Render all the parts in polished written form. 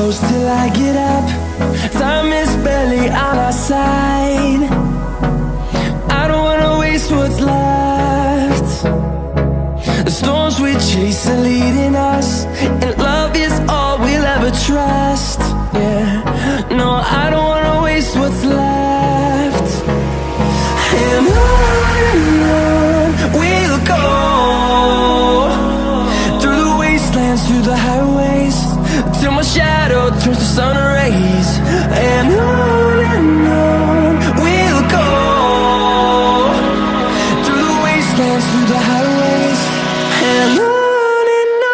close till I get up. Time is barely on our side. I don't wanna waste what's left. The storms we chase are leading us, and love is all we'll ever trust. Yeah, no, I don't wanna waste what's left. And on we'll go, through the wastelands, through the highways, till my shadow turns to sun rays. And on we'll go, through the wastelands, through the highways, and on we'll go.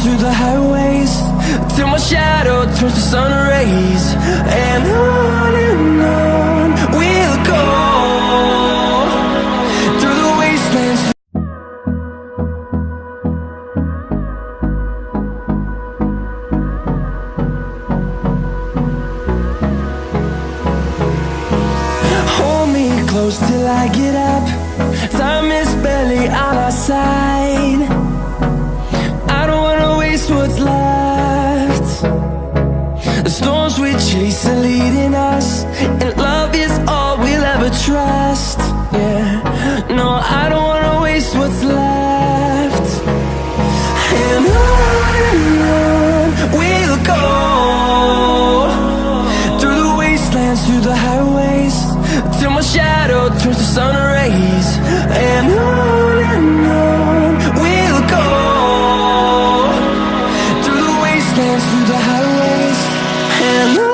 Through the highways, till my shadow turns to sun rays. And on we'll go, through the wastelands. Hold me close till I get up. Time is barely on our side. What's left? The storms we chase are leading us, and love is all we'll ever trust. Yeah, no, I don't wanna waste what's left. And on we'll go, through the wastelands, through the highways, till my shadow turns to sun rays. And on we'll go, through the highways, and on.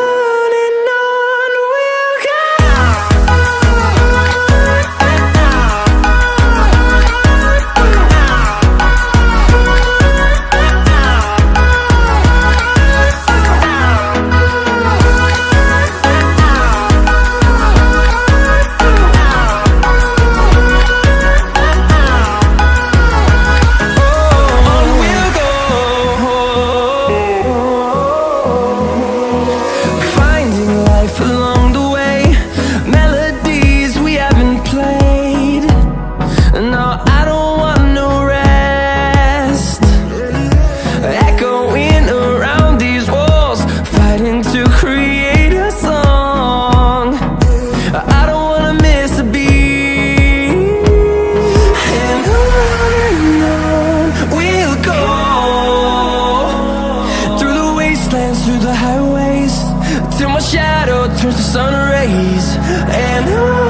Through the highways, till my shadow turns to sun rays. And on